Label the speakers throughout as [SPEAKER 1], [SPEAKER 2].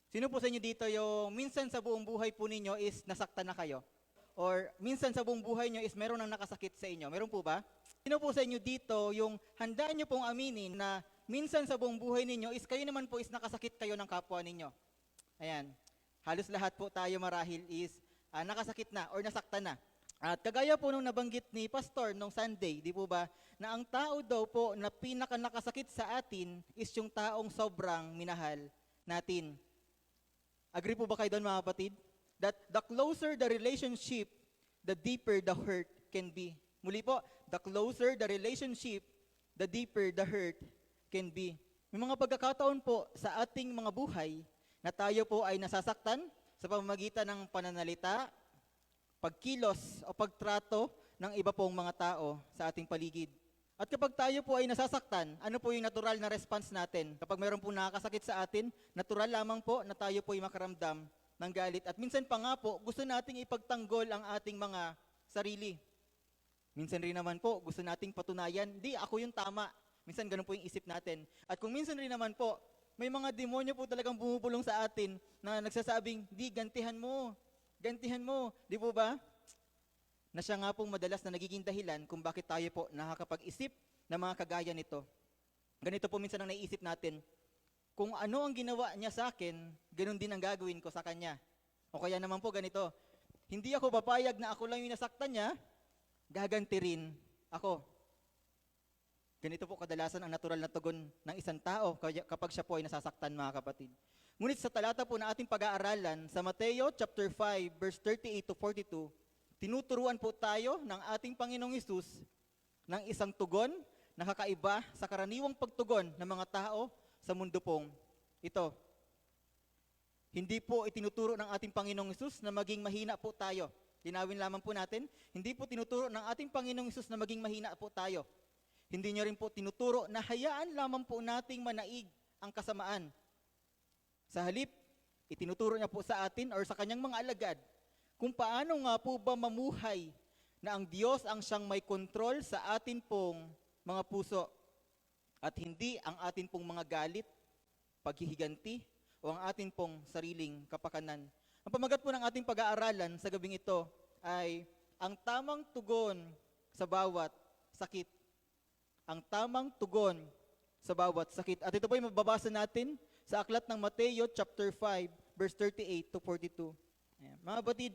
[SPEAKER 1] Sino po sa inyo dito yung minsan sa buong buhay po ninyo is nasaktan na kayo? Or minsan sa buong buhay nyo is meron nang nakasakit sa inyo? Meron po ba? Sino po sa inyo dito yung handaan nyo pong aminin na minsan sa buong buhay ninyo is kayo naman po is nakasakit kayo ng kapwa ninyo? Ayan. Halos lahat po tayo marahil is nakasakit na or nasaktan na. At kagaya po nung nabanggit ni Pastor nung Sunday, di po ba, na ang tao daw po na pinaka nakasakit sa atin is yung taong sobrang minahal natin. Agree po ba kayo doon mga kapatid? That the closer the relationship, the deeper the hurt can be. Muli po, the closer the relationship, the deeper the hurt can be. May mga pagkakataon po sa ating mga buhay na tayo po ay nasasaktan sa pamamagitan ng pananalita, pagkilos o pagtrato ng iba pong mga tao sa ating paligid. At kapag tayo po ay nasasaktan, ano po yung natural na response natin? Kapag mayroon po nakakasakit sa atin, natural lamang po na tayo po ay makaramdam ng galit. At minsan pa nga po, gusto nating ipagtanggol ang ating mga sarili. Minsan rin naman po, gusto nating patunayan, di, ako yung tama. Minsan ganun po yung isip natin. At kung minsan rin naman po, may mga demonyo po talagang bumubulong sa atin na nagsasabing, di, gantihan mo, di po ba? Na siya nga pong madalas na nagiging dahilan kung bakit tayo po nakakapag-isip ng mga kagaya nito. Ganito po minsan ang naiisip natin, kung ano ang ginawa niya sa akin, ganun din ang gagawin ko sa kanya. O kaya naman po ganito, hindi ako papayag na ako lang yung nasaktan niya, gaganti rin ako. Ganito po kadalasan ang natural na tugon ng isang tao kapag siya po ay nasasaktan, mga kapatid. Ngunit sa talata po na ating pag-aaralan, sa Mateo chapter 5, verse 38 to 42, tinuturuan po tayo ng ating Panginoong Hesus ng isang tugon na kakaiba sa karaniwang pagtugon ng mga tao sa mundo pong ito. Hindi po itinuturo ng ating Panginoong Hesus na maging mahina po tayo. Linawin lamang po natin, hindi po tinuturo ng ating Panginoong Hesus na maging mahina po tayo. Hindi niya rin po tinuturo na hayaan lamang po nating manaig ang kasamaan. Sa halip, itinuturo niya po sa atin or sa kanyang mga alagad kung paano nga po ba mamuhay na ang Diyos ang siyang may kontrol sa atin pong mga puso at hindi ang atin pong mga galit, paghihiganti o ang atin pong sariling kapakanan. Ang pamagat po ng ating pag-aaralan sa gabing ito ay ang tamang tugon sa bawat sakit. Ang tamang tugon sa bawat sakit. At ito po ay mababasa natin sa aklat ng Mateo chapter 5 verse 38 to 42. Ayan. Mga batid,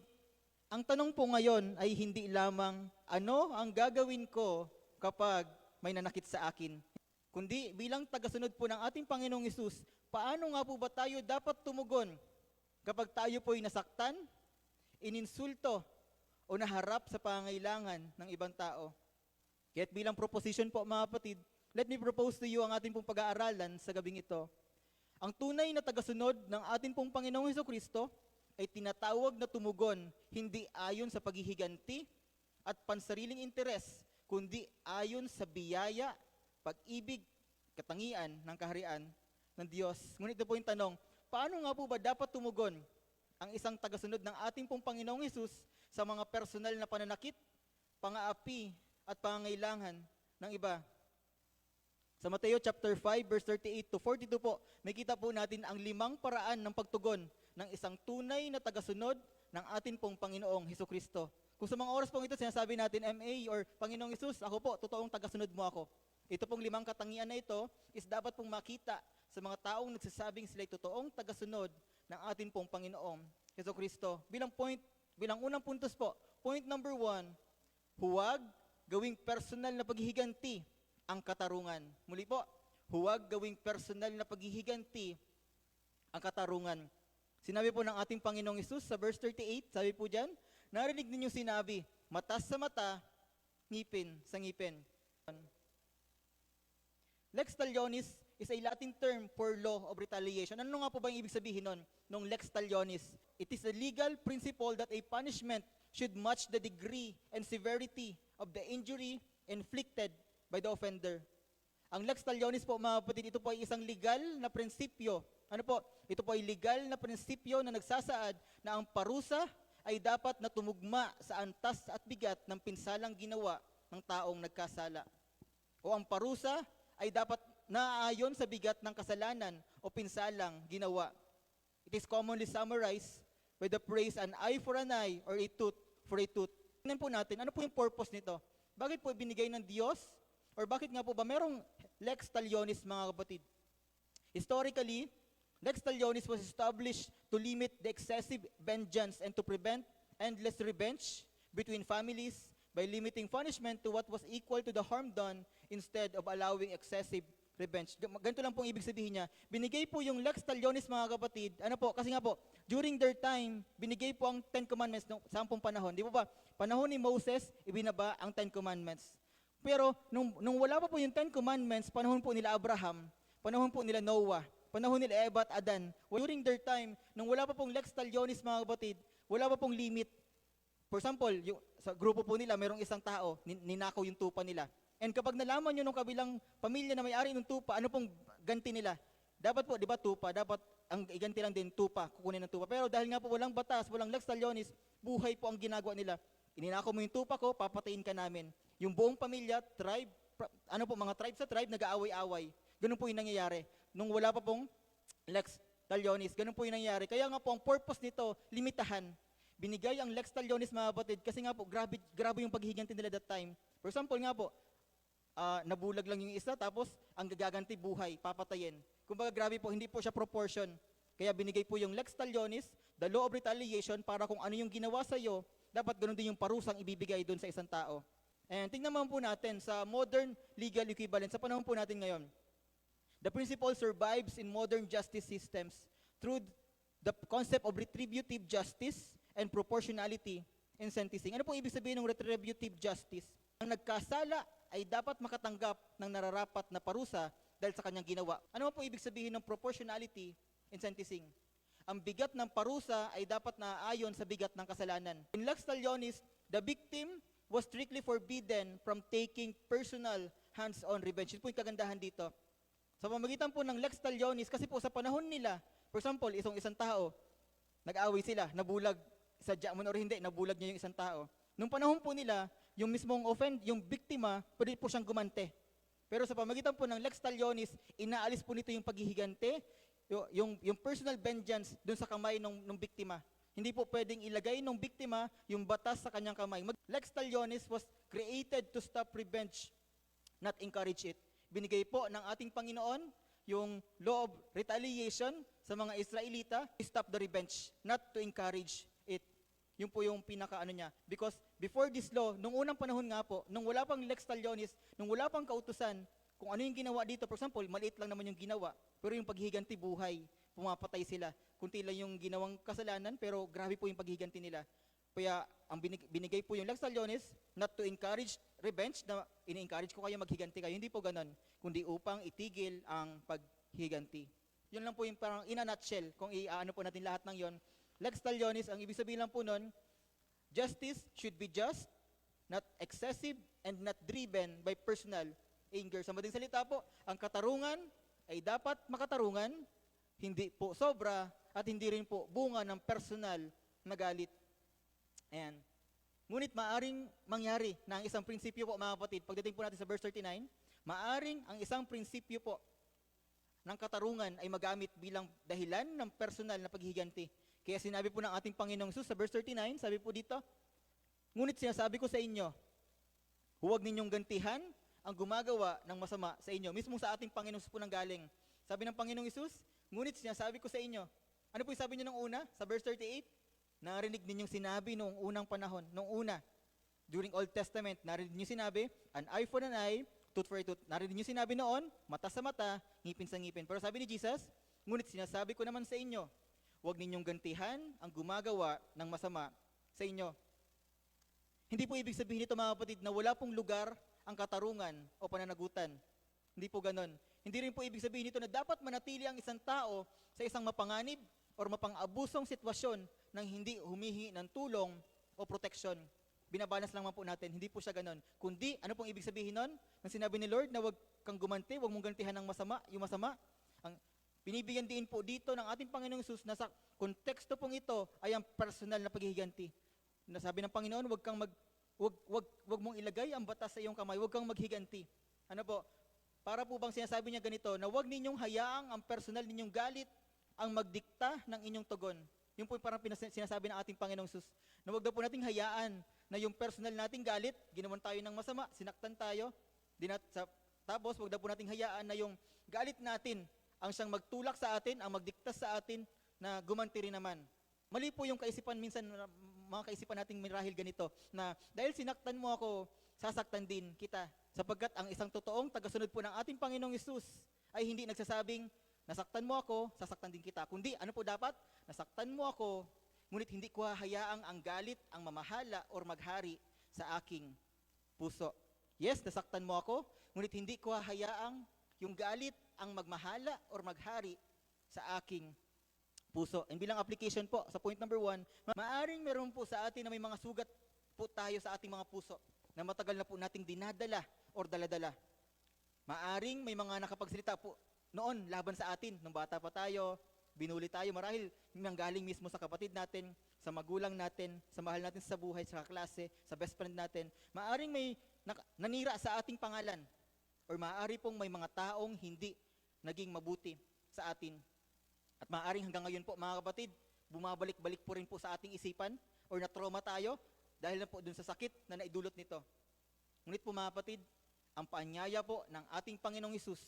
[SPEAKER 1] ang tanong po ngayon ay hindi lamang ano ang gagawin ko kapag may nanakit sa akin, kundi bilang tagasunod po ng ating Panginoong Hesus, paano nga po ba tayo dapat tumugon kapag tayo po ay nasaktan, ininsulto o naharap sa pangangailangan ng ibang tao. Kaya't bilang proposition po mga kapatid, let me propose to you ang ating pong pag-aaralan sa gabing ito. Ang tunay na tagasunod ng ating pong Panginoong Hesukristo ay tinatawag na tumugon hindi ayon sa paghihiganti at pansariling interes, kundi ayon sa biyaya, pag-ibig, katangian ng kaharian ng Diyos. Ngunit ito po yung tanong, paano nga po ba dapat tumugon ang isang tagasunod ng ating pong Panginoong Hesus sa mga personal na pananakit, pang-aapi at pangangailangan ng iba? Sa Mateo chapter 5 verse 38 to 42 po, may kita po natin ang 5 paraan ng pagtugon ng isang tunay na tagasunod ng atin pong Panginoong Hesukristo. Kung sa mga oras pong ito sinasabi natin, MA or Panginoong Hesus, ako po, totoong tagasunod mo ako. Ito pong 5 katangian na ito is dapat pong makita sa mga taong nagsasabing sila'y totoong tagasunod ng atin pong Panginoong Hesukristo. Bilang unang puntos po, point number 1, huwag gawing personal na paghihiganti ang katarungan. Muli po, huwag gawing personal na paghihiganti ang katarungan. Sinabi po ng ating Panginoong Hesus sa verse 38, sabi po dyan, narinig ninyo sinabi, mata sa mata, ngipin sa ngipin. Lex talionis is a Latin term for law of retaliation. Ano nga po ba yung ibig sabihin nun, nung lex talionis? It is a legal principle that a punishment should match the degree and severity of the injury inflicted by the offender. Ang lex talionis po mga kapatid, ito po ay isang legal na prinsipyo. Ano po? Ito po ay legal na prinsipyo na nagsasaad na ang parusa ay dapat na tumugma sa antas at bigat ng pinsalang ginawa ng taong nagkasala. O ang parusa ay dapat naaayon sa bigat ng kasalanan o pinsalang ginawa It is commonly summarized by the phrase an eye for an eye or a tooth for a tooth. Tingnan po natin, ano po yung purpose nito? Bakit po binigay ng Diyos? Or bakit nga po ba merong lex talionis, mga kapatid? Historically, lex talionis was established to limit the excessive vengeance and to prevent endless revenge between families by limiting punishment to what was equal to the harm done instead of allowing excessive revenge. Ganito lang pong ibig sabihin niya. Binigay po yung lex talionis, mga kapatid. Ano po? Kasi nga po, during their time, binigay po ang Ten Commandments sa 10 panahon. Di po ba? Panahon ni Moses, ibinaba ang Ten Commandments. Pero nung wala pa po yung Ten Commandments, panahon po nila Abraham, panahon po nila Noah, panahon nila Eva at Adan, during their time, nung wala pa pong lex talionis, mga kapatid, wala pa pong limit. For example, sa grupo po nila, mayroong isang tao, ninakaw yung tupa nila. And kapag nalaman nyo nung kabilang pamilya na may-ari ng tupa, ano pong ganti nila? Dapat po, di ba tupa, dapat ang iganti lang din tupa, kukunin ng tupa. Pero dahil nga po walang batas, walang lex talionis, buhay po ang ginagawa nila. Ininakaw mo yung tupa ko, papatayin ka namin. Yung buong pamilya, tribe, mga tribe sa tribe, nag-aaway-away. Ganun po yung nangyayari. Nung wala pa pong lex talionis, ganun po yung nangyayari. Kaya nga po, ang purpose nito, limitahan. Binigay ang lex talionis, mga kapatid, kasi nga po, grabe yung paghihiganti nila that time. For example nga po, nabulag lang yung isa, tapos ang gagaganti buhay, papatayin. Kumbaga grabe po, hindi po siya proportion. Kaya binigay po yung lex talionis, the law of retaliation, para kung ano yung ginawa sa iyo, dapat ganun din yung parusang ibibigay doon sa isang tao. And tingnan naman po natin sa modern legal equivalent, sa panahon po natin ngayon. The principle survives in modern justice systems through the concept of retributive justice and proportionality in sentencing. Ano po ibig sabihin ng retributive justice? Ang nagkasala ay dapat makatanggap ng nararapat na parusa dahil sa kanyang ginawa. Ano po ibig sabihin ng proportionality in sentencing? Ang bigat ng parusa ay dapat naaayon sa bigat ng kasalanan. In lex talionis, the victim was strictly forbidden from taking personal hands-on revenge. Ito po yung kagandahan dito. Sa pamagitan po ng lex talionis, kasi po sa panahon nila, for example, isang tao, nag-away sila, nabulag, sadya mo na or hindi, nabulag niya yung isang tao. Nung panahon po nila, yung mismong yung biktima, pwede po siyang gumante. Pero sa pamagitan po ng lex talionis, inaalis po nito yung paghihigante, yung personal vengeance dun sa kamay ng biktima. Hindi po pwedeng ilagay ng biktima yung batas sa kanyang kamay. Lex talionis was created to stop revenge, not encourage it. Binigay po ng ating Panginoon yung law of retaliation sa mga Israelita, to stop the revenge, not to encourage it. Yun po yung niya. Because before this law, nung unang panahon nga po, nung wala pang lex talionis, nung wala pang kautusan, kung ano yung ginawa dito, for example, maliit lang naman yung ginawa, pero yung paghihiganti buhay, pumapatay sila. Kunti lang yung ginawang kasalanan, pero grabe po yung paghihiganti nila. Kaya ang binigay po yung lex talionis, not to encourage revenge, na ini-encourage ko kayo maghiganti kayo. Hindi po ganon, kundi upang itigil ang paghiganti. Yun lang po yung parang in a nutshell, kung i-ano po natin lahat ng yon. Lex talionis, ang ibig sabihin lang po nun, justice should be just, not excessive, and not driven by personal anger. Sa madaling salita po, ang katarungan ay dapat makatarungan, hindi po sobra, at hindi rin po bunga ng personal na galit. Ayan. Ngunit maaring mangyari na ang isang prinsipyo po, mga kapatid, pagdating po natin sa verse 39, maaring ang isang prinsipyo po ng katarungan ay magamit bilang dahilan ng personal na paghihiganti. Kaya sinabi po ng ating Panginoong Jesus sa verse 39, sabi po dito, ngunit sinasabi ko sa inyo, huwag ninyong gantihan ang gumagawa ng masama sa inyo. Mismo sa ating Panginoong Jesus po nang galing. Sabi ng Panginoong Jesus, ngunit sinasabi ko sa inyo. Ano po yung sabi niyo nung una? Sa verse 38, narinig ninyong sinabi nung unang panahon, nung una, during Old Testament, narinig niyo sinabi, an eye for an eye, tooth for a tooth. Narinig niyo sinabi noon, mata sa mata, ngipin sa ngipin. Pero sabi ni Jesus, ngunit sinasabi ko naman sa inyo, huwag ninyong gantihan ang gumagawa ng masama sa inyo. Hindi po ibig sabihin nito, mga kapatid, na wala pong lugar ang katarungan o pananagutan. Hindi po ganon. Hindi rin po ibig sabihin nito na dapat manatili ang isang tao sa isang mapanganib o mapang-abusong sitwasyon nang hindi humihingi ng tulong o proteksyon. Binabalance lang po natin, hindi po siya ganon. Kundi, ano pong ibig sabihin nun? Nang sinabi ni Lord na huwag kang gumanti, huwag mong gantihan ng masama, yung masama, ang binibigyan din po dito ng ating Panginoong Jesus na sa konteksto pong ito ay ang personal na paghihiganti. Nasabi ng Panginoon, wag mong ilagay ang batas sa iyong kamay, wag kang maghiganti. Ano po? Para po bang sinasabi niya ganito, na wag ninyong hayaang ang personal ninyong galit, ang magdikta ng inyong tugon. Yung po parang sinasabi ng ating Panginoong Sus, na huwag daw po nating hayaan na yung personal nating galit, ginawan tayo ng masama, sinaktan tayo, tapos huwag daw po nating hayaan na yung galit natin ang siyang magtulak sa atin, ang magdikta sa atin na gumanti rin naman. Mali po yung kaisipan minsan, mga kaisipan nating marahil ganito, na dahil sinaktan mo ako, sasaktan din kita. Sapagkat ang isang totoong tagasunod po ng ating Panginoong Hesus ay hindi nagsasabing, nasaktan mo ako, sasaktan din kita. Kundi, ano po dapat? Nasaktan mo ako, ngunit hindi ko hahayaang ang galit, ang mamahala, or maghari sa aking puso. Yes, nasaktan mo ako, ngunit hindi ko hahayaang yung galit, ang magmahala, or maghari sa aking puso. And bilang application po, sa point number 1, maaring meron po sa atin na may mga sugat po tayo sa ating mga puso na matagal na po nating dinadala or daladala. Maaring may mga nakapagsalita po noon laban sa atin, nung bata pa tayo, binuli tayo, marahil nanggaling mismo sa kapatid natin, sa magulang natin, sa mahal natin sa buhay, sa kaklase, sa best friend natin. Maaring may nanira sa ating pangalan, or maaari pong may mga taong hindi naging mabuti sa atin. At maaaring hanggang ngayon po, mga kapatid, bumabalik-balik po rin po sa ating isipan, or na-trauma tayo dahil na po dun sa sakit na naidulot nito. Ngunit po, mga kapatid, ang paanyaya po ng ating Panginoong Hesus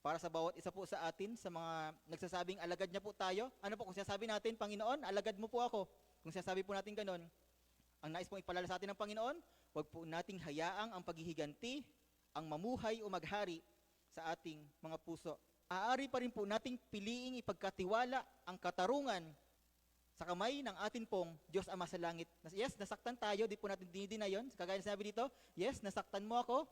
[SPEAKER 1] para sa bawat isa po sa atin, sa mga nagsasabing alagad niya po tayo. Ano po, kung sinasabi natin, Panginoon, alagad mo po ako. Kung sinasabi po natin ganon, ang nais pong ipalala sa atin ng Panginoon, huwag po nating hayaang ang paghihiganti, ang mamuhay o maghari sa ating mga puso. Aari pa rin po nating piliing ipagkatiwala ang katarungan sa kamay ng atin pong Diyos Ama sa langit. Yes, nasaktan tayo, di po natin dinidina yun. Kagaya na sinabi dito, yes, nasaktan mo ako,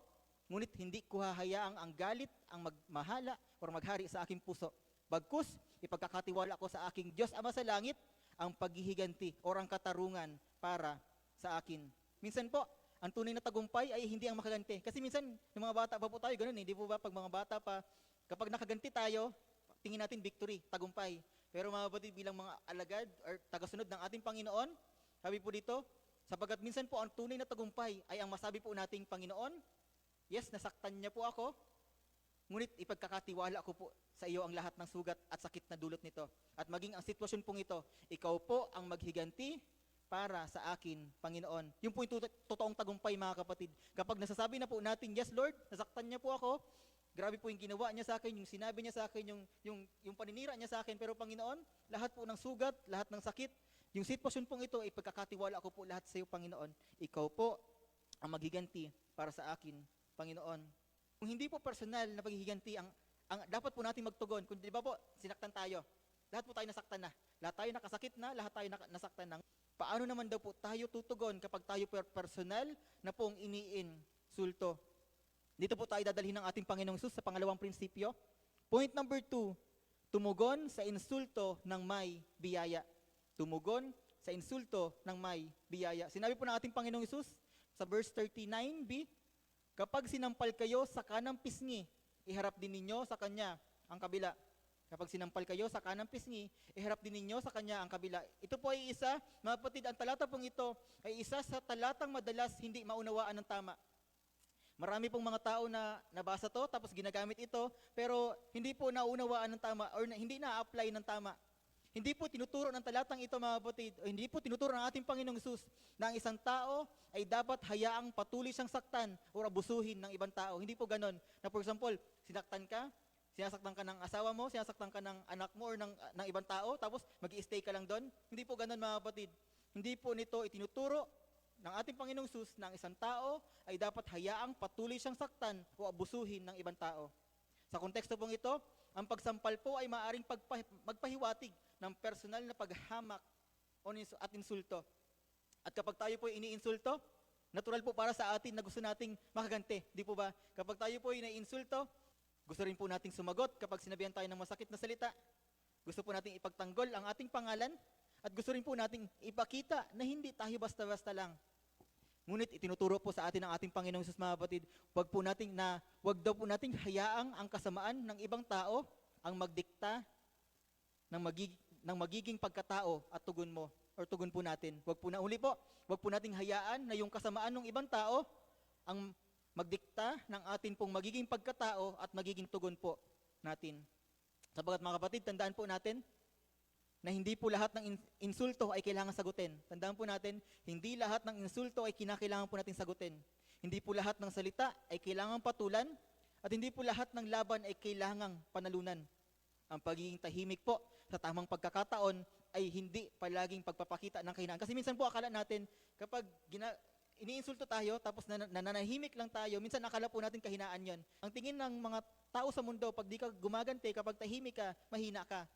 [SPEAKER 1] ngunit hindi ko hahayaang ang galit, ang magmahala, o maghari sa aking puso. Bagkus, ipagkakatiwala ko sa aking Diyos Ama sa langit, ang paghihiganti o ang katarungan para sa akin. Minsan po, ang tunay na tagumpay ay hindi ang makaganti. Kasi minsan, yung mga bata pa po tayo, ganun eh. Di po ba, pag mga bata pa, kapag nakaganti tayo, tingin natin victory, tagumpay. Pero mga kapatid, bilang mga alagad or tagasunod ng ating Panginoon, sabi po dito, sapagkat minsan po ang tunay na tagumpay ay ang masabi po nating Panginoon, yes, nasaktan niya po ako, ngunit ipagkakatiwala ko po sa iyo ang lahat ng sugat at sakit na dulot nito. At maging ang sitwasyon pong ito, ikaw po ang maghiganti para sa akin, Panginoon. Yung po yung totoong tagumpay, mga kapatid. Kapag nasasabi na po natin, yes Lord, nasaktan niya po ako, grabe po yung ginawa niya sa akin, yung sinabi niya sa akin, yung paninira niya sa akin, pero Panginoon, lahat po ng sugat, lahat ng sakit, yung sitwasyon pong ito, ipagkakatiwala ko po lahat sa iyo, Panginoon. Ikaw po ang maghiganti para sa akin, Panginoon. Kung hindi po personal na paghihiganti ang dapat po natin magtugon, kung di ba po, sinaktan tayo, lahat po tayo nasaktan na, lahat tayo nakasakit na, lahat tayo nasaktan na. Paano naman daw po tayo tutugon kapag tayo personal na pong iniinsulto? Dito po tayo dadalhin ng ating Panginoong Hesus sa pangalawang prinsipyo. Point number 2, tumugon sa insulto ng may biyaya. Tumugon sa insulto ng may biyaya. Sinabi po ng ating Panginoong Hesus sa verse 39b, kapag sinampal kayo sa kanang pisngi, iharap din ninyo sa kanya ang kabila. Kapag sinampal kayo sa kanang pisngi, iharap din ninyo sa kanya ang kabila. Ito po ay isa, mga kapatid, ang talata pong ito ay isa sa talatang madalas hindi maunawaan ng tama. Marami pong mga tao na nabasa to, tapos ginagamit ito, pero hindi po naunawaan ng tama or hindi na-apply ng tama. Hindi po tinuturo ng talatang ito, mga kapatid, o hindi po tinuturo ng ating Panginoong Hesus na ang isang tao ay dapat hayaang patuloy siyang saktan o abusuhin ng ibang tao. Hindi po ganon. Na for example, sinaktan ka, sinasaktan ka ng asawa mo, sinasaktan ka ng anak mo or ng ibang tao, tapos mag-i-stay ka lang doon. Hindi po ganon, mga kapatid. Hindi po nito itinuturo ng ating Panginoong Hesus na ang isang tao ay dapat hayaang patuloy siyang saktan o abusuhin ng ibang tao. Sa konteksto pong ito, ang pagsampal po ay maaaring magpahiwatig ng personal na paghamak at insulto. At kapag tayo po iniinsulto, natural po para sa atin na gusto nating makaganti. Di po ba? Kapag tayo po iniinsulto, gusto rin po nating sumagot kapag sinabihan tayo ng masakit na salita. Gusto po nating ipagtanggol ang ating pangalan at gusto rin po nating ipakita na hindi tayo basta-basta lang. Ngunit itinuturo po sa atin ng ating Panginoong Hesus, mga kapatid, wag daw po nating hayaang ang kasamaan ng ibang tao ang magdikta ng magiging pagkatao at tugon mo or tugon po natin. Wag po nating hayaan na yung kasamaan ng ibang tao ang magdikta ng atin pong magiging pagkatao at magiging tugon po natin. Sapagat mga kapatid, tandaan po natin na hindi po lahat ng insulto ay kailangan sagutin. Tandaan po natin, hindi lahat ng insulto ay kinakailangan po natin sagutin. Hindi po lahat ng salita ay kailangan patulan at hindi po lahat ng laban ay kailangang panalunan. Ang pagiging tahimik po sa tamang pagkakataon ay hindi palaging pagpapakita ng kahinaan. Kasi minsan po akala natin kapag iniinsulto tayo tapos nananahimik lang tayo, minsan akala po natin kahinaan yon. Ang tingin ng mga tao sa mundo, pag di ka gumaganti, kapag tahimik ka, mahina ka.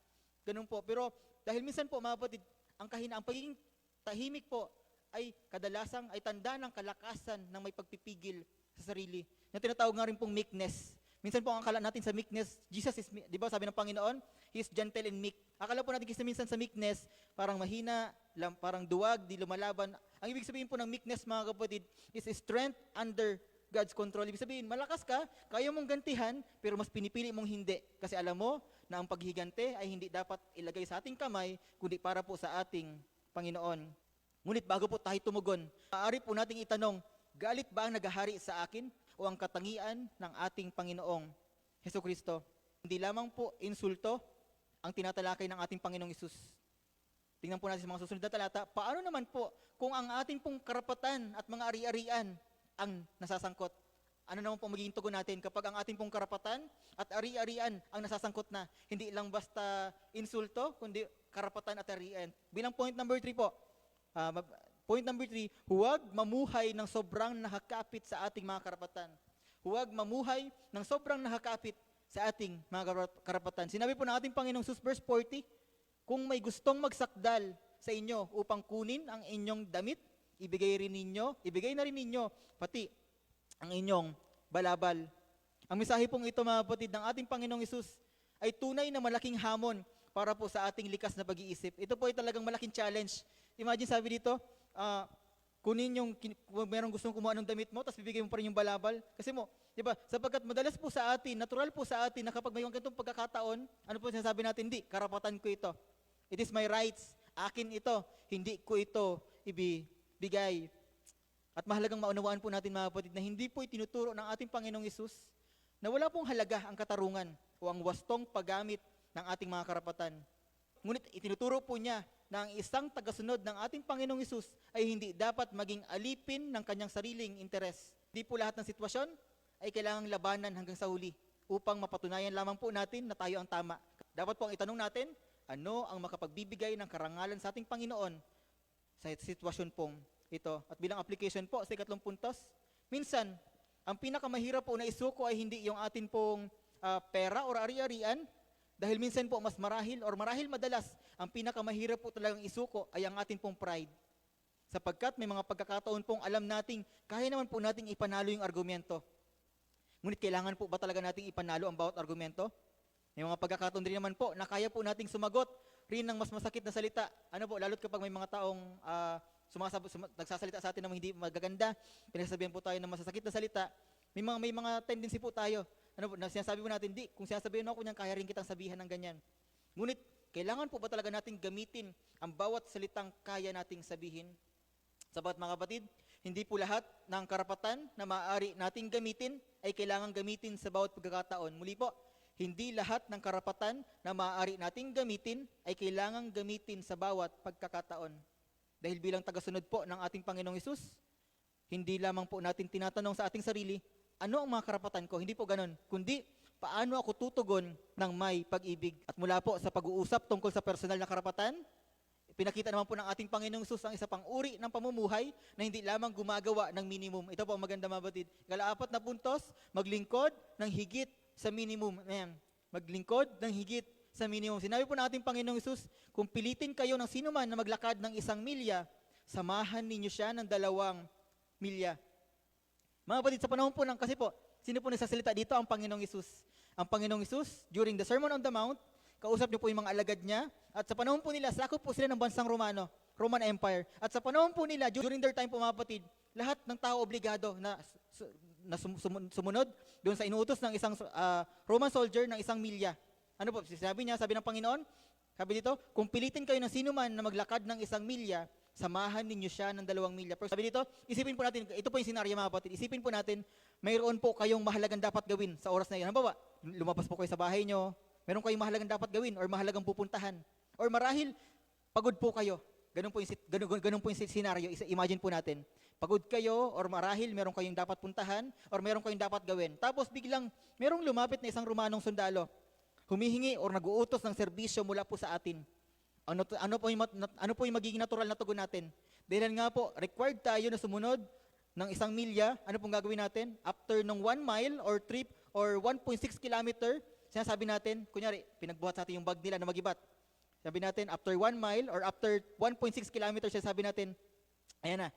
[SPEAKER 1] Ganun po. Pero dahil minsan po mga kapatid, ang pagiging tahimik po ay kadalasang ay tanda ng kalakasan ng may pagpipigil sa sarili. Na tinatawag nga rin pong meekness. Minsan po ang akala natin sa meekness, Jesus is, di ba sabi ng Panginoon, He is gentle and meek. Akala po natin kasi minsan sa meekness, parang mahina, parang duwag, di lumalaban. Ang ibig sabihin po ng meekness mga kapatid, is strength under God's control. Ibig sabihin, malakas ka, kaya mong gantihan, pero mas pinipili mong hindi. Kasi alam mo na ang paghihigante ay hindi dapat ilagay sa ating kamay, kundi para po sa ating Panginoon. Ngunit bago po tayo tumugon, maaari po nating itanong, galit ba ang naghahari sa akin o ang katangian ng ating Panginoong Hesukristo? Hindi lamang po insulto ang tinatalakay ng ating Panginoong Hesus. Tingnan po natin sa mga susunod na talata, paano naman po kung ang ating pong karapatan at mga ari-arian ang nasasangkot? Ano naman po magiging tugon natin kapag ang ating pong karapatan at ari-arian ang nasasangkot na? Hindi lang basta insulto, kundi karapatan at arian. Bilang point number 3 po, point number 3, huwag mamuhay ng sobrang nakakapit sa ating mga karapatan. Huwag mamuhay ng sobrang nakakapit sa ating mga karapatan. Sinabi po ng ating Panginoong Jesus, verse 40, kung may gustong magsakdal sa inyo upang kunin ang inyong damit, ibigay na rin ninyo pati ang inyong balabal. Ang mensahe pong ito mga kapatid ng ating Panginoong Jesus ay tunay na malaking hamon para po sa ating likas na pag-iisip. Ito po ay talagang malaking challenge. Imagine sabi dito, kunin yung, kung merong gustong kumuha ng damit mo, tapos bibigay mo pa rin yung balabal. Kasi mo, di ba, sapagkat madalas po sa atin, natural po sa atin na kapag may ganitong pagkakataon, ano po sinasabi natin? Hindi, karapatan ko ito. It is my rights. Akin ito. Hindi ko ito ibibigay. At mahalagang maunawaan po natin mga kapatid na hindi po itinuturo ng ating Panginoong Hesus na wala pong halaga ang katarungan o ang wastong paggamit ng ating mga karapatan. Ngunit itinuturo po niya na ang isang tagasunod ng ating Panginoong Hesus ay hindi dapat maging alipin ng kanyang sariling interes. Hindi po lahat ng sitwasyon ay kailangang labanan hanggang sa huli upang mapatunayan lamang po natin na tayo ang tama. Dapat po ang itanong natin, ano ang makapagbibigay ng karangalan sa ating Panginoon sa sitwasyon pong ito. At bilang application po sa ikatlong puntos, minsan, ang pinakamahirap po na isuko ay hindi yung atin pong pera o ari-arian, dahil minsan po mas marahil madalas, ang pinakamahirap po talagang isuko ay ang atin pong pride. Sapagkat may mga pagkakataon pong alam nating kaya naman po nating ipanalo yung argumento. Ngunit kailangan po ba talaga nating ipanalo ang bawat argumento? May mga pagkakataon din naman po na kaya po nating sumagot rin ng mas masakit na salita. Ano po, lalo't kapag may mga taong nagsasalita sa atin na hindi magaganda, pinagsasabihan po tayo ng masasakit na salita, may mga tendency po tayo. Ano po, na sinasabi po natin, kung sinasabihin ako niyan, kaya rin kitang sabihan ng ganyan. Ngunit, kailangan po ba talaga nating gamitin ang bawat salitang kaya nating sabihin? Sabat mga kapatid, hindi po lahat ng karapatan na maaari nating gamitin ay kailangan gamitin sa bawat pagkakataon. Muli po, hindi lahat ng karapatan na maaari nating gamitin ay kailangan gamitin sa bawat pagkakataon. Dahil bilang tagasunod po ng ating Panginoong Hesus, hindi lamang po natin tinatanong sa ating sarili, ano ang mga karapatan ko? Hindi po ganun. Kundi, paano ako tutugon ng may pag-ibig? At mula po sa pag-uusap tungkol sa personal na karapatan, pinakita naman po ng ating Panginoong Hesus ang isa pang uri ng pamumuhay na hindi lamang gumagawa ng minimum. Ito po ang maganda mga batid. Ikala-4 na puntos, maglingkod ng higit sa minimum. Ayan. Maglingkod ng higit sa minimum. Sinabi po ng ating Panginoong Hesus, kung pilitin kayo ng sino man na maglakad ng 1 milya, samahan ninyo siya ng 2 milya. Mga kapatid, sa panahon po kasi po, sino po nagsasalita dito? Ang Panginoong Hesus. Ang Panginoong Hesus, during the Sermon on the Mount, kausap niyo po yung mga alagad niya, at sa panahon po nila, sakop po sila ng bansang Roman Empire. At sa panahon po nila, during their time po mga kapatid, lahat ng tao obligado na sumunod doon sa inuutos ng isang Roman soldier ng 1 milya. Ano po, sabi ng Panginoon, sabi dito, kung pilitin kayo ng sino man na maglakad ng 1 milya, samahan ninyo siya ng 2 milya. Pero sabi dito, isipin po natin, ito po yung senaryo mga kapatid, isipin po natin, mayroon po kayong mahalagang dapat gawin sa oras na iyon. Ano ba? Lumabas po kayo sa bahay nyo, Meron kayong mahalagang dapat gawin or mahalagang pupuntahan. Or marahil, pagod po kayo. Ganun po yung scenario. Imagine po natin. Pagod kayo or marahil meron kayong dapat puntahan or meron kayong dapat gawin. Tapos biglang merong lumapit na isang Romanong sundalo. Humihingi or nag-uutos ng serbisyo mula po sa atin. Ano po yung magiging natural na tugon natin? Dahil nga po, required tayo na sumunod ng 1 milya. Ano pong gagawin natin? After ng 1 mile or trip or 1.6 kilometer, sinasabi natin, kunyari, pinagbuhat sa atin yung bag nila na magibat. Sabi natin, after 1 mile or after 1.6 kilometers, sabi natin, ayan na,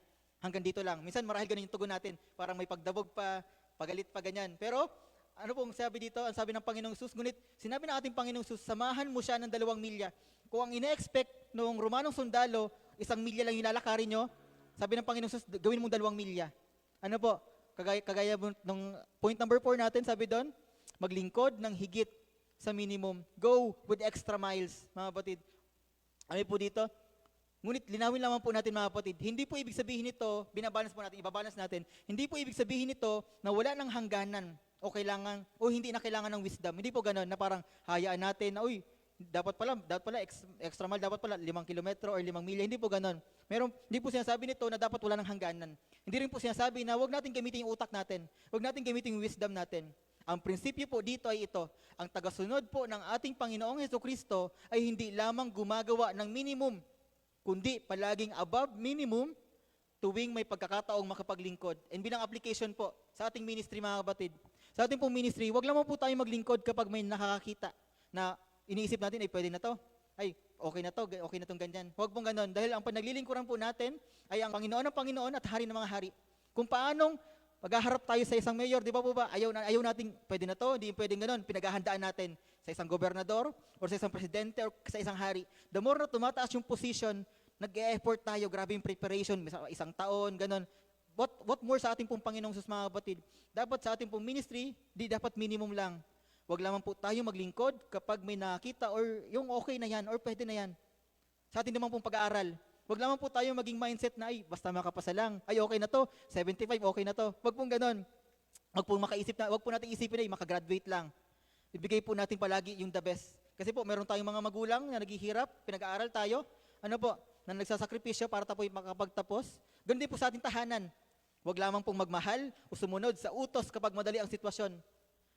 [SPEAKER 1] hanggang dito lang. Minsan marahil ganun yung tugon natin, parang may pagdabog pa, pagalit pa ganyan. Pero, ano pong sabi dito? Ang sabi ng Panginoong Sus, ngunit sinabi ng ating Panginoong Sus, samahan mo siya ng 2 milya. Kung ang ine-expect noong Romanong sundalo, 1 milya lang yung lalakarin nyo, sabi ng Panginoong Sus, gawin mong 2 milya. Ano po? Kagaya nung point number 4 natin, sabi doon, maglingkod ng higit sa minimum. Go with extra miles, mga kapatid. Ano po dito? Ngunit linawin lamang po natin, mga kapatid, hindi po ibig sabihin nito, ibabalance natin, hindi po ibig sabihin nito na wala ng hangganan o hindi na kailangan ng wisdom. Hindi po ganoon na parang hayaan natin na, dapat pala extra mile, dapat pala 5 kilometro or 5 milya. Hindi po ganoon. Hindi po sinasabi nito na dapat wala ng hangganan. Hindi rin po sinasabi na wag natin gamitin yung utak natin. Wag natin gamitin yung wisdom natin. Ang prinsipyo po dito ay ito, ang tagasunod po ng ating Panginoong Hesukristo ay hindi lamang gumagawa ng minimum, kundi palaging above minimum tuwing may pagkakataong makapaglingkod. And bilang application po sa ating ministry, mga kapatid, sa ating pong ministry, wag lamang po tayo maglingkod kapag may nakakakita na iniisip natin, ay pwede na to, ay okay na tong ganyan. Huwag pong ganon, dahil ang panaglilingkuran po natin ay ang Panginoon ng Panginoon at Hari ng mga Hari. Kung paanong paghaharap tayo sa isang mayor, di ba po ba, ayaw natin, pwede na to, hindi pwedeng ganon, pinaghahandaan natin sa isang gobernador or sa isang presidente or sa isang hari. The more na tumataas yung position, nag-e-effort tayo, grabe yung preparation, isang taon, ganon. What more sa ating pong Panginoong Sus, mga kapatid? Dapat sa ating pong ministry, di dapat minimum lang. Huwag lamang po tayo maglingkod kapag may nakita or yung okay na yan or pwede na yan. Sa ating naman pong pag-aaral, huwag lamang po tayo maging mindset na, basta makapasa lang, okay na to, 75, okay na to. Huwag pong ganon. Huwag po natin isipin na, makagraduate lang. Ibigay po natin palagi yung the best. Kasi po, meron tayong mga magulang na naghihirap, pinag-aaral tayo, na nagsasakripisyo para tayo makapagtapos. Ganun din po sa ating tahanan. Huwag lamang pong magmahal o sumunod sa utos kapag madali ang sitwasyon.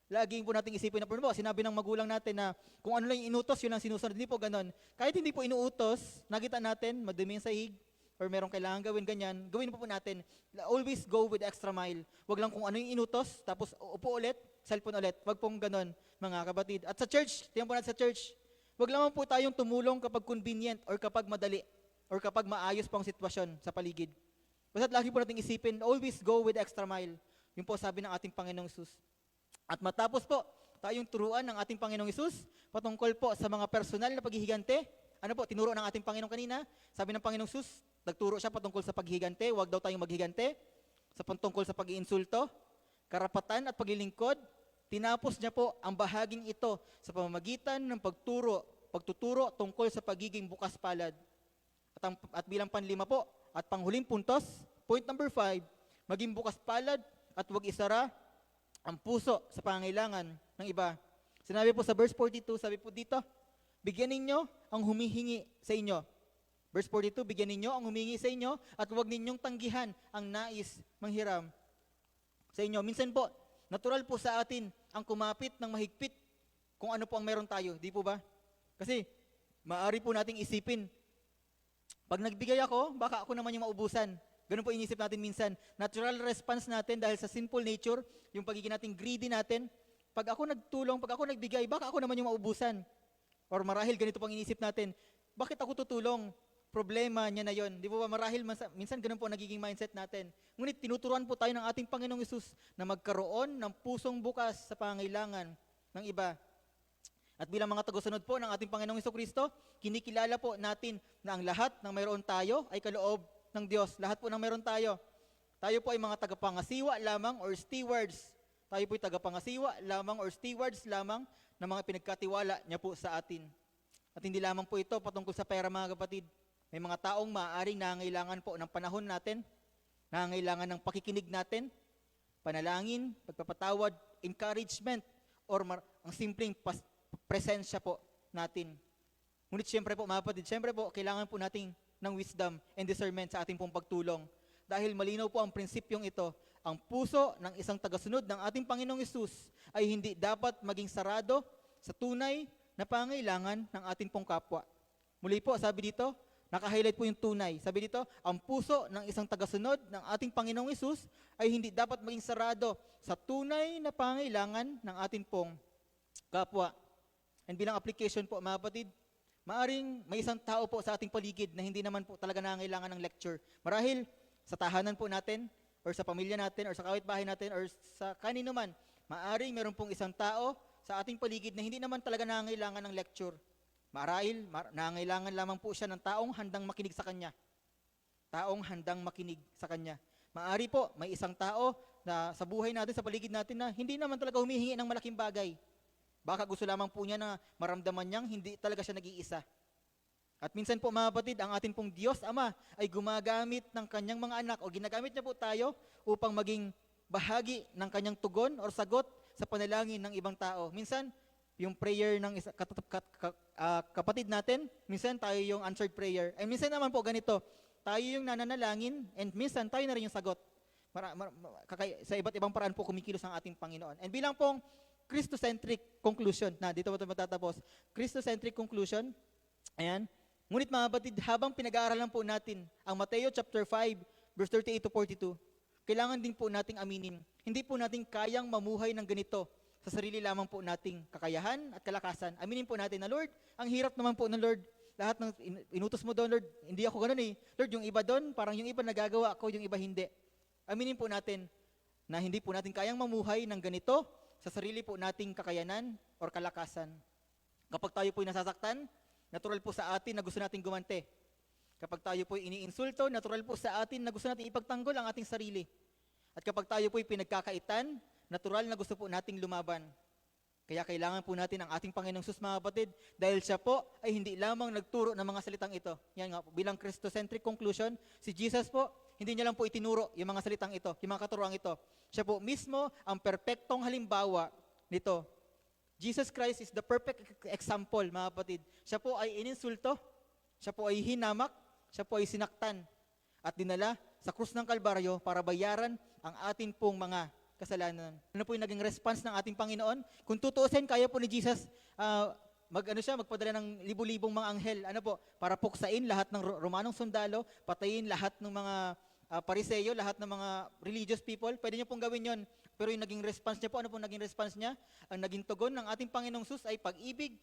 [SPEAKER 1] Laging po nating isipin na, sinabi ng magulang natin na kung ano lang yung inutos, yun ang sinusunod. Hindi po ganon. Kahit hindi po inuutos, nakita natin, madumi yung sahig, or merong kailangan gawin ganyan, gawin po natin. Always go with extra mile. Huwag lang kung ano yung inutos, tapos upo ulit, cellphone ulit. Huwag pong ganon, mga kapatid. At sa church, tingnan po natin sa church, huwag lamang po tayong tumulong kapag convenient or kapag madali or kapag maayos pang sitwasyon sa paligid. Basta lagi po nating isipin, always go with extra mile. Yun po sabi ng ating Panginoong Hesus. At matapos po tayong turuan ng ating Panginoong Hesus patungkol po sa mga personal na paghihigante. Tinuro ng ating Panginoong kanina. Sabi ng Panginoong Hesus, nagturo siya patungkol sa paghihigante. Huwag daw tayong maghigante. Sa patungkol sa pag-iinsulto, karapatan at paglilingkod. Tinapos niya po ang bahaging ito sa pamamagitan ng pagtuturo tungkol sa pagiging bukas palad. At bilang panlima po, at panghuling puntos, point number 5, maging bukas palad at huwag isara ang puso sa pangangailangan ng iba. Sinabi po sa verse 42, sabi po dito, bigyan ninyo ang humihingi sa inyo. Verse 42, bigyan ninyo ang humihingi sa inyo at huwag ninyong tanggihan ang nais manghiram sa inyo. Minsan po, natural po sa atin ang kumapit ng mahigpit kung ano po ang meron tayo. Di po ba? Kasi, maaari po nating isipin, pag nagbigay ako, baka ako naman yung maubusan. Ganun po inisip natin minsan. Natural response natin dahil sa sinful nature, yung pagiging natin greedy natin, pag ako nagtulong, pag ako nagbigay, baka ako naman yung maubusan. Or marahil ganito pang inisip natin, bakit ako tutulong? Problema niya na yon. Di ba marahil minsan ganun po nagiging mindset natin. Ngunit tinuturuan po tayo ng ating Panginoong Hesus na magkaroon ng pusong bukas sa pangangailangan ng iba. At bilang mga tagasunod po ng ating Panginoong Hesukristo, kinikilala po natin na ang lahat ng mayroon tayo ay kaloob ng Diyos. Lahat po ng mayroon tayo. Tayo po ay mga tagapangasiwa lamang or stewards. Tayo po ay tagapangasiwa lamang or stewards lamang ng mga pinagkatiwala niya po sa atin. At hindi lamang po ito patungkol sa pera, mga kapatid. May mga taong maaaring nangangailangan po ng panahon natin, nangangailangan ng pakikinig natin, panalangin, pagpapatawad, encouragement, or ang simpleng presensya po natin. Ngunit siyempre po mga kapatid, siyempre po kailangan po natin ng wisdom and discernment sa ating pong pagtulong. Dahil malinaw po ang prinsipyong ito, ang puso ng isang tagasunod ng ating Panginoong Hesus ay hindi dapat maging sarado sa tunay na pangailangan ng ating pong kapwa. Muli po, sabi dito, naka-highlight po yung tunay. Sabi dito, ang puso ng isang tagasunod ng ating Panginoong Hesus ay hindi dapat maging sarado sa tunay na pangailangan ng ating pong kapwa. And bilang application po mga kapatid, maaring may isang tao po sa ating paligid na hindi naman po talaga nangangailangan ng lecture. Marahil sa tahanan po natin, or sa pamilya natin, or sa kapitbahay natin, or sa kanino man, maaring meron pong isang tao sa ating paligid na hindi naman talaga nangangailangan ng lecture. Marahil, nangangailangan lamang po siya ng taong handang makinig sa kanya. Taong handang makinig sa kanya. Maari po, may isang tao na sa buhay natin, sa paligid natin na hindi naman talaga humihingi ng malaking bagay. Baka gusto lamang po niya na maramdaman niyang hindi talaga siya nag-iisa. At minsan po mga kapatid, ang ating pong Diyos Ama ay gumagamit ng kanyang mga anak o ginagamit niya po tayo upang maging bahagi ng kanyang tugon o sagot sa panalangin ng ibang tao. Minsan, yung prayer ng kapatid natin, minsan tayo yung answered prayer. Ay minsan naman po ganito, tayo yung nananalangin and minsan tayo na rin yung sagot. Sa iba't ibang paraan po kumikilos ang ating Panginoon. And bilang pong Christocentric conclusion, na dito po ito matatapos, Christocentric conclusion, ayan. Ngunit mga kapatid, habang pinag-aaralan po natin ang Mateo chapter 5, verse 38 to 42, kailangan din po nating aminin, hindi po natin kayang mamuhay ng ganito sa sarili lamang po nating kakayahan at kalakasan. Aminin po natin na, Lord, ang hirap naman po ng Lord. Lahat ng inutos mo doon, Lord, hindi ako ganun eh. Lord, yung iba doon, parang yung iba nagagawa ako, yung iba hindi. Aminin po natin na hindi po natin kayang mamuhay ng ganito sa sarili po nating kakayanan or kalakasan. Kapag tayo po'y nasasaktan, natural po sa atin na gusto nating gumante. Kapag tayo po'y iniinsulto, natural po sa atin na gusto nating ipagtanggol ang ating sarili. At kapag tayo po'y pinagkakaitan, natural na gusto po nating lumaban. Kaya kailangan po natin ang ating Panginoong Hesus mga kapatid, dahil siya po ay hindi lamang nagturo ng mga salitang ito. Yan nga po, bilang Christocentric conclusion, si Jesus po, hindi niya lang po itinuro yung mga salitang ito, yung mga katuroang ito. Siya po mismo ang perpektong halimbawa nito. Jesus Christ is the perfect example, mga kapatid. Siya po ay ininsulto, siya po ay hinamak, siya po ay sinaktan, at dinala sa krus ng Kalbaryo para bayaran ang atin pong mga kasalanan. Ano po yung naging response ng ating Panginoon? Kung tutuusin, kaya po ni Jesus magpadala ng libu-libong mga anghel, para puksain lahat ng Romanong sundalo, patayin lahat ng mga Pariseyo, lahat ng mga religious people. Pwede niyo pong gawin yon. Pero yung naging response niya po, ano po naging response niya? Ang naging tugon ng ating Panginoong Hesus ay pag-ibig,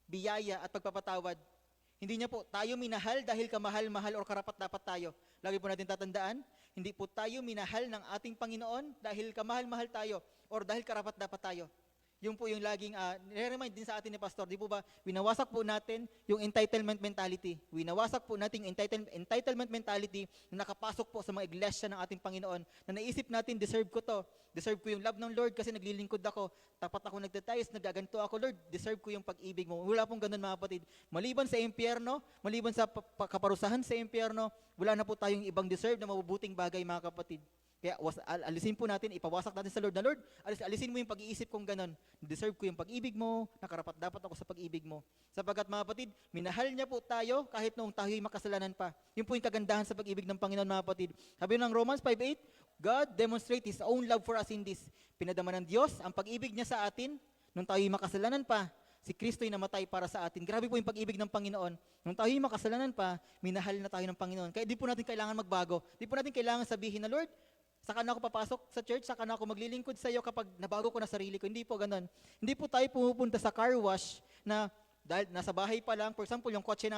[SPEAKER 1] biyaya at pagpapatawad. Hindi niya po tayo minahal dahil kamahal-mahal o karapat-dapat tayo. Lagi po natin tatandaan, hindi po tayo minahal ng ating Panginoon dahil kamahal-mahal tayo or dahil karapat-dapat tayo. Yung po yung laging, nire-remind din sa atin ni Pastor, di po ba, winawasak po natin yung entitlement mentality. Winawasak po natin yung entitlement mentality na nakapasok po sa mga iglesia ng ating Panginoon, na naisip natin, deserve ko to. Deserve ko yung love ng Lord kasi naglilingkod ako. Tapat ako nagtatayos, nagaganto ako, Lord, deserve ko yung pag-ibig mo. Wala pong ganun mga kapatid. Maliban sa impyerno, maliban sa kaparusahan sa impyerno, wala na po tayong ibang deserve na mabubuting bagay mga kapatid. Kaya alisin po natin, ipawasak natin sa Lord na, Lord, alisin mo yung pag-iisip kong ganon. Deserve ko yung pag-ibig mo, nakarapat dapat ako sa pag-ibig mo. Sapagkat mga kapatid, minahal niya po tayo kahit noong tayo'y makasalanan pa. Yun po yung kagandahan sa pag-ibig ng Panginoon mga kapatid. Sabi ng Romans 5:8, God demonstrates His own love for us in this. Pinadama ng Diyos ang pag-ibig niya sa atin nung tayo'y makasalanan pa. Si Kristo'y namatay para sa atin. Grabe po yung pag-ibig ng Panginoon. Nung tayo'y makasalanan pa, minahal na tayo ng Panginoon. Kaya di po natin kailangan magbago. Di po natin kailangan sabihin na, Lord, saka na ako papasok sa church, saka na ako maglilingkod sa iyo kapag nabago ko na sarili ko. Hindi po ganun. Hindi po tayo pumupunta sa car wash na dahil nasa bahay pa lang, for example, yung kotse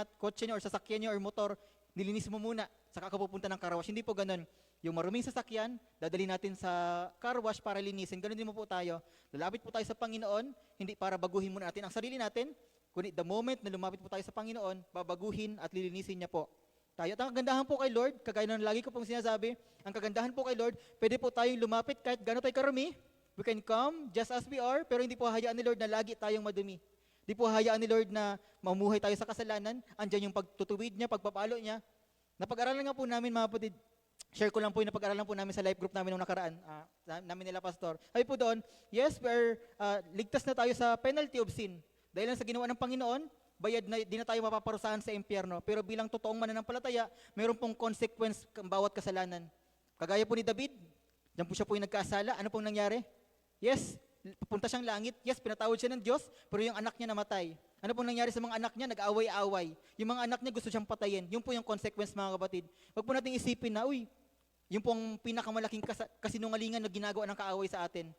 [SPEAKER 1] niyo or sasakyan niyo or motor, nilinis mo muna, saka ka pupunta ng car wash. Hindi po ganun. Yung maruming sasakyan, dadali natin sa car wash para linisin. Ganun din mo po tayo. Lalapit po tayo sa Panginoon, hindi para baguhin muna natin ang sarili natin, kundi the moment na lumapit po tayo sa Panginoon, babaguhin at lilinisin niya po tayo. At ang kagandahan po kay Lord, kagaya ng lagi ko pong sinasabi, ang kagandahan po kay Lord, pwede po tayong lumapit kahit gano'n tayo karami. We can come just as we are, pero hindi po hayaan ni Lord na lagi tayong madumi. Hindi po hayaan ni Lord na mamuhay tayo sa kasalanan. Andyan yung pagtutuwid niya, pagpapalo niya. Napag-aralan nga po namin mga kapatid, share ko lang po yung napag-aralan po namin sa life group namin nung nakaraan, namin nila Pastor. Sabi po doon, yes, ligtas na tayo sa penalty of sin. Dahil lang sa ginawa ng Panginoon, bayad na, di na tayo mapaparusahan sa impyerno. Pero bilang totoong mananampalataya, meron pong consequence ang bawat kasalanan. Kagaya po ni David, diyan po siya po yung nagkasala. Ano pong nangyari? Yes, papunta siyang langit. Yes, pinatawad siya ng Diyos, pero yung anak niya namatay. Ano pong nangyari sa mga anak niya? Nag-away-away. Yung mga anak niya gusto siyang patayin. Yun po yung consequence, mga kapatid. Huwag po nating isipin na, yung pong pinakamalaking kasinungalingan na ginagawa ng kaaway sa atin.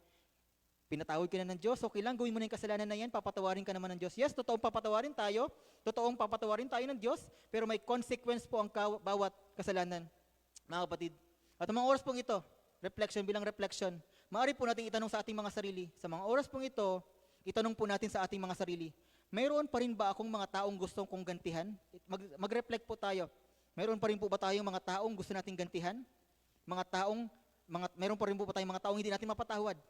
[SPEAKER 1] Pinatawad ka na ng Diyos, okay lang, gawin mo na yung kasalanan na yan, papatawarin ka naman ng Diyos. Yes, totoong papatawarin tayo ng Diyos, pero may consequence po ang bawat kasalanan, mga kapatid. At ang mga oras pong ito, bilang reflection, maaari po natin itanong sa ating mga sarili. Sa mga oras pong ito, itanong po natin sa ating mga sarili, mayroon pa rin ba akong mga taong gustong kong gantihan? Mag-reflect po tayo. Mayroon pa rin po ba tayong mga taong gusto nating gantihan? Mayroon pa rin po ba tayong mga taong hindi natin mapatawad?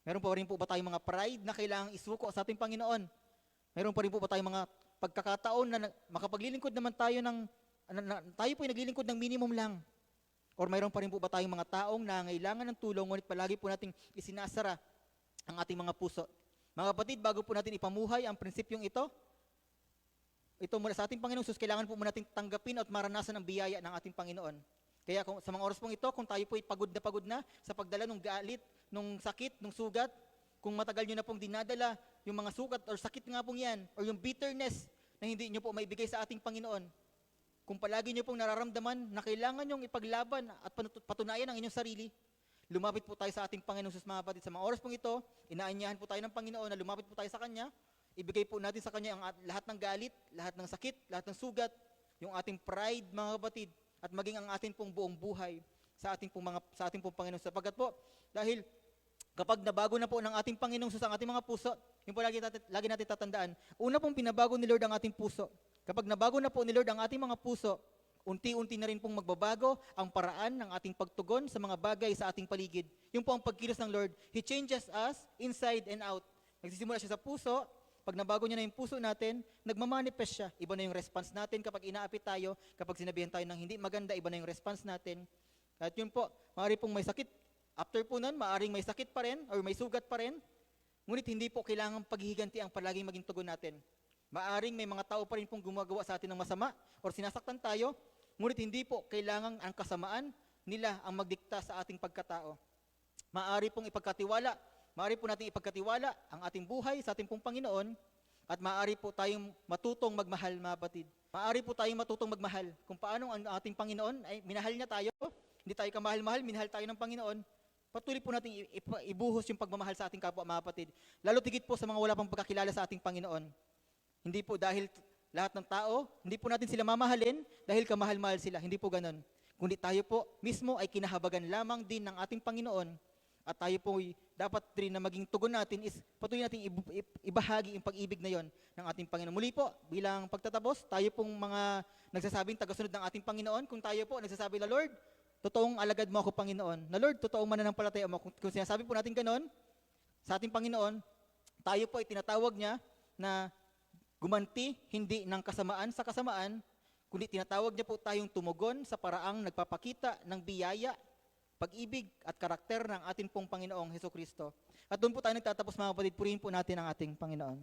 [SPEAKER 1] Meron pa rin po ba tayong mga pride na kailangang isuko sa ating Panginoon? Meron pa rin po ba tayong mga pagkakataon na makapaglilingkod naman tayo tayo po ay naglilingkod ng minimum lang? Or mayroon pa rin po ba tayong mga taong nangailangan ng tulong, ngunit palagi po nating isinasara ang ating mga puso? Mga kapatid, bago po natin ipamuhay ang prinsipyong ito mula sa ating Panginoon Jesus, kailangan po muna natin tanggapin at maranasan ang biyaya ng ating Panginoon. Kaya sa mga oras pong ito, kung tayo po ay pagod na sa pagdala ng galit, nung sakit, nung sugat, kung matagal nyo na pong dinadala yung mga sugat or sakit nga pong yan, or yung bitterness na hindi nyo po maibigay sa ating Panginoon, kung palagi nyo pong nararamdaman na kailangan nyong ipaglaban at patunayan ang inyong sarili, lumapit po tayo sa ating Panginoon sus, mga kapatid. Sa mga oras pong ito, inaanyahan po tayo ng Panginoon na lumapit po tayo sa Kanya, ibigay po natin sa Kanya ang lahat ng galit, lahat ng sakit, lahat ng sugat, yung ating pride, mga kapatid, at maging ang ating pong buong buhay sa ating pong Panginoon. Sapagkat po, dahil kapag nabago na po ng ating Panginoong Sus ang ating mga puso, yun po lagi natin tatandaan, una pong pinabago ni Lord ang ating puso. Kapag nabago na po ni Lord ang ating mga puso, unti-unti na rin pong magbabago ang paraan ng ating pagtugon sa mga bagay sa ating paligid. Yun po ang pagkilos ng Lord. He changes us inside and out. Nagsisimula siya sa puso. Pag nabago niya na yung puso natin, nagmamanifest siya. Iba na yung response natin kapag inaapit tayo, kapag sinabihan tayo ng hindi maganda, iba na yung response natin. At yun po, maaari pong may sakit. After po nun, maaring may sakit pa rin or may sugat pa rin. Ngunit hindi po kailangan paghihiganti ang palaging maging tugon natin. Maaring may mga tao pa rin pong gumagawa sa atin ng masama or sinasaktan tayo, ngunit hindi po kailangan ang kasamaan nila ang magdikta sa ating pagkatao. Maaari po nating ipagkatiwala ang ating buhay sa ating pong Panginoon at maaari po tayong matutong magmahal, mga kapatid. Maaari po tayong matutong magmahal. Kung paano ang ating Panginoon ay minahal niya tayo, hindi tayo kamahal-mahal, minahal tayo ng Panginoon, patuloy po natin ibuhos yung pagmamahal sa ating kapwa, mga kapatid. Lalo tigit po sa mga wala pang pagkakilala sa ating Panginoon. Hindi po dahil lahat ng tao, hindi po natin sila mamahalin dahil kamahal-mahal sila. Hindi po ganun. Kundi tayo po mismo ay kinahabagan lamang din ng ating Panginoon. At tayo po dapat rin na maging tugon natin is patuloy natin ibahagi yung pag-ibig na yon ng ating Panginoon. Muli po, bilang pagtatapos, tayo pong mga nagsasabing tagasunod ng ating Panginoon, kung tayo po nagsasabi na Lord, totoong alagad mo ako, Panginoon. Na Lord, totoong mananampalataya mo. Kung sinasabi po natin ganon sa ating Panginoon, tayo po ay tinatawag niya na gumanti hindi ng kasamaan sa kasamaan, kundi tinatawag niya po tayong tumugon sa paraang nagpapakita ng biyaya, pag-ibig at karakter ng ating pong Panginoong Hesukristo. At doon po tayo nagtatapos, mga kapatid, purihin po natin ang ating Panginoon.